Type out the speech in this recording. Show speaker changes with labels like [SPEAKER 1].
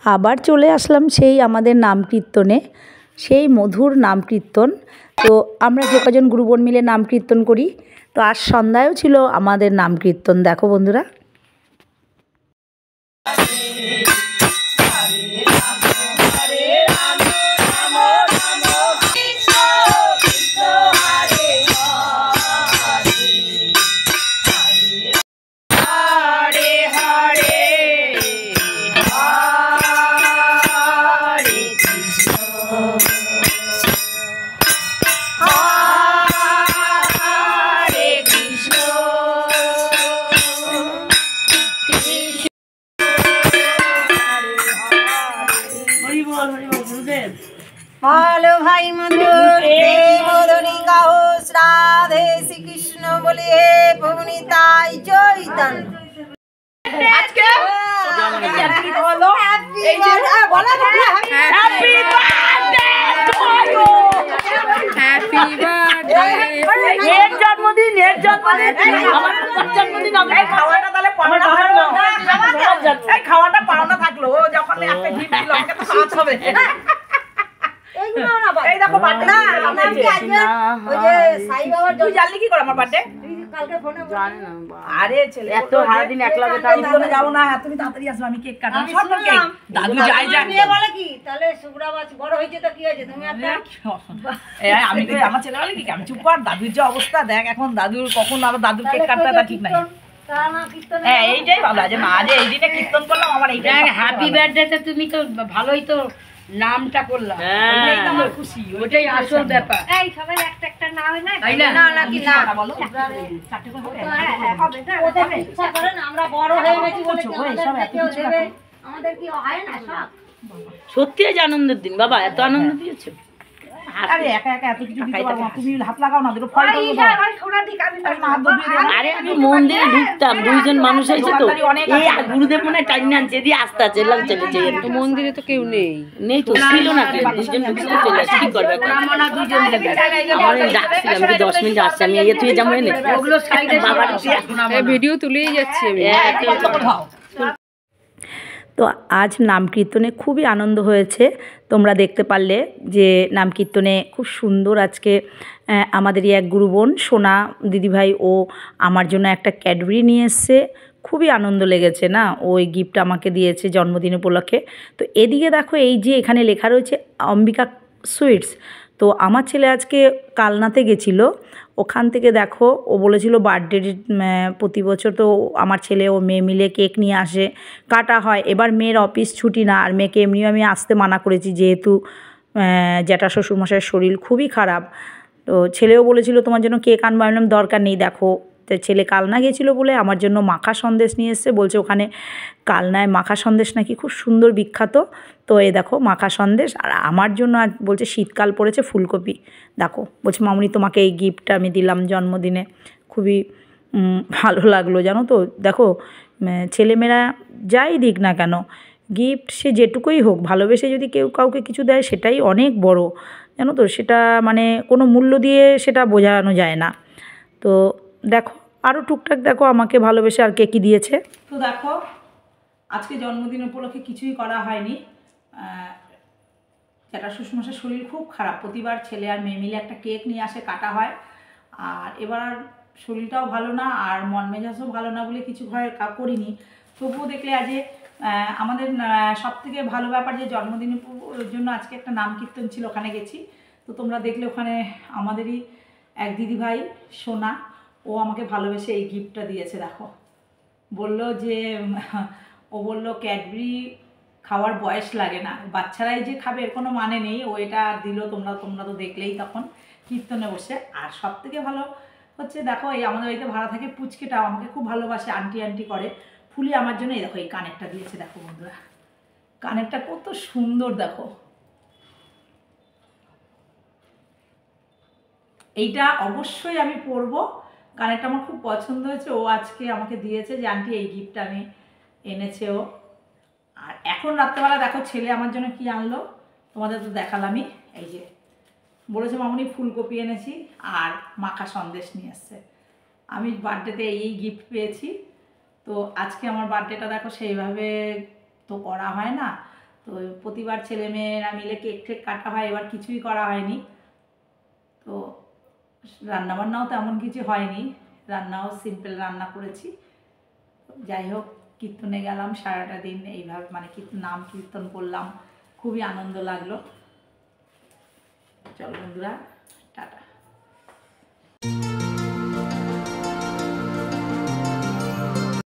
[SPEAKER 1] আবার চলে আসলাম সেই আমাদের নাম কীর্তনে, সেই মধুর নাম কীর্তন। তো আমরা যে কজন গুরুবোন মিলে নাম কীর্তন করি, তো আজ সন্ধ্যায়ও ছিল আমাদের নাম কীর্তন। দেখো বন্ধুরা,
[SPEAKER 2] বলো ভাই মধুর মদনী গাও রাধে শ্রীকৃষ্ণ বলে হে ভবনী তাই চৈতন। আজকে জন্মদিন খাওয়াটা তাহলে খাওয়াটা পাওনা থাকলো যখন একটা গিফট দিল আমাকে তো খাওয়াতে হবে। এই দেখো বার্থডে না ওই যে সাই বাবার তুই জানলি কি করে আমার বার্থডে? কালকে ফোনে জানি না। আরে ছেলে এত সারা দিন একলা থাকি যাব না, তুমি তাড়াতাড়ি আসবে, আমি কেক কাটবো। সব কেক দাদু যাই যাই নিয়ে বলে কি তাহলে শুকরা মাছ বড় হইছে তো কি হয়েছে তুমি একটা আমি তো আমার ছেলে বলে কি আমি চুপ কর, দাদুর যে অবস্থা দেখ এখন, দাদুর কখন আবার দাদুর কেক কাটটা ঠিক নাই। হ্যাঁ এইটাই ভালো আছে মা, যে এই দিনে কীর্তন করলাম আমার এইটাই হ্যাপি বার্থডে। তুমি তো ভালোই তো নামটা করলাম, ওইটাই তো আমার খুশি, ওইটাই আসল ব্যাপার। এই সবাই একটা একটা নাম না না না কি না বলো চারটে করে হবে না ওদের ইচ্ছা করে না, আমরা বড় হয়ে গেছি বলে কেউ দেবে আমাদের কি হয় না সব।
[SPEAKER 3] সত্যি আজ আনন্দের দিন বাবা, এত আনন্দ দিয়েছো।
[SPEAKER 2] আরে একা একা এত কিছু দিতে পারবো না, তুমি হাত লাগাও না, দুটো ফল দাও।
[SPEAKER 3] আরে আমি মন্দিরে ঢুকতাম, দুইজন মানুষ হয়েছে তো এই গুরুদেব মনে হয় টাইম আনছে দিয়ে আস্তে আস্তে চলে যাই। তো মন্দিরে তো কেউ নেই তো ছিল না, কেউ দুজন ঢুকছিল চলে আসছে, কি করবে আমরা দুজন আমার ডাকছিলাম কি 10 মিনিট আসছে, আমি ইয়ে তুই যাবো এনে ওগুলো সাইডে বাবার ভিডিও তুলেই যাচ্ছি আমি।
[SPEAKER 1] তো আজ নাম কীর্তনে খুবই আনন্দ হয়েছে, তোমরা দেখতে পারলে যে নাম কীর্তনে খুব সুন্দর আজকে আমাদেরই এক গুরুবোন সোনা দিদিভাই ও আমার জন্য একটা ক্যাডবেরি নিয়ে এসছে। খুবই আনন্দ লেগেছে না, ওই গিফট আমাকে দিয়েছে জন্মদিন উপলক্ষে। তো এদিকে দেখো এই যে এখানে লেখা রয়েছে অম্বিকা সুইটস। তো আমার ছেলে আজকে কালনাতে গেছিলো, ওখান থেকে দেখো ও বলেছিল বার্থডে প্রতি বছর তো আমার ছেলে ও মেয়ে মিলে কেক নিয়ে আসে, কাটা হয়। এবার মেয়ের অফিস ছুটি না, আর মেয়েকে এমনিও আমি আসতে মানা করেছি যেহেতু জ্যাঠা শ্বশুরমশাইয়ের শরীর খুবই খারাপ। তো ছেলেও বলেছিল তোমার জন্য কেক আনবো, আমি বললাম দরকার নেই। দেখো তো ছেলে কালনা গেছিলো বলে আমার জন্য মাখা সন্দেশ নিয়ে এসছে, বলছে ওখানে কালনায় মাখা সন্দেশ নাকি খুব সুন্দর বিখ্যাত। তো এই দেখো মাখা সন্দেশ, আর আমার জন্য আজ বলছে শীতকাল পড়েছে ফুলকপি। দেখো বলছে মামুনি তোমাকে এই গিফটটা আমি দিলাম জন্মদিনে, খুবই ভালো লাগলো জানো তো। দেখো ছেলেমেয়েরা যাই দিক না কেন গিফট সে যেটুকুই হোক, ভালোবেসে যদি কেউ কাউকে কিছু দেয় সেটাই অনেক বড় জানো তো, সেটা মানে কোনো মূল্য দিয়ে সেটা বোঝানো যায় না। তো দেখো আরও টুকটাক দেখো আমাকে ভালোবেসে আর কে কী দিয়েছে। তো দেখো আজকে জন্মদিন উপলক্ষে কিছুই করা হয়নি, জ্যাঠা শ্বশুরমশাইয়ের শরীর খুব খারাপ, প্রতিবার ছেলে আর মেয়ে মিলে একটা কেক নিয়ে আসে, কাটা হয়। আর এবার শরীরটাও ভালো না আর মন মেজাজও ভালো না বলে কিছু করিনি। তবুও দেখলে আজ আমাদের সবথেকে ভালো ব্যাপার যে জন্মদিনের জন্য আজকে একটা নাম কীর্তন ছিল, ওখানে গেছি। তো তোমরা দেখলে ওখানে আমাদেরই এক দিদিভাই সোনা, ও আমাকে ভালোবেসে এই গিফটটা দিয়েছে। দেখো বললো যে ও বললো ক্যাডবেরি খাওয়ার বয়স লাগে না, বাচ্চারাই যে খাবে এর কোনো মানে নেই, ও এটা দিল। তোমরা তো দেখলেই তখন কীর্তনে বসে। আর সব থেকে ভালো হচ্ছে দেখো এই আমাদের বাড়িতে ভাড়া থাকে পুচকেটাও আমাকে খুব ভালোবাসে, আন্টি আন্টি করে। ফুলি আমার জন্য এই দেখো এই কানেরটা দিয়েছে। দেখো বন্ধুরা কানেরটা কত সুন্দর, দেখো এইটা অবশ্যই আমি পরবো, কানেরটা আমার খুব পছন্দ হয়েছে। ও আজকে আমাকে দিয়েছে যে আন্টি এই গিফটটা আমি এনেছে ও। আর এখন রাত্রেবেলা দেখো ছেলে আমার জন্য কি আনলো, তোমাদের তো দেখালামই। এই যে বলেছে মামুনি ফুলকপি এনেছি আর মাখা সন্দেশ নিয়ে এসছে। আমি বার্থডেতে এই গিফট পেয়েছি। তো আজকে আমার বার্থডেটা দেখো সেইভাবে তো করা হয় না, তো প্রতিবার ছেলেমেয়েরা মিলে কেক ঠেক কাটা হয়, এবার কিছুই করা হয়নি। তো রান্নাবান্নাও তেমন কিছু হয়নি, রান্নাও সিম্পল রান্না করেছি। যাই হোক, কীর্তনে গেলাম সারাটা দিন, এইভাবে মানে নাম কীর্তন করলাম, খুবই আনন্দ লাগলো। চলো বন্ধুরা, টাটা।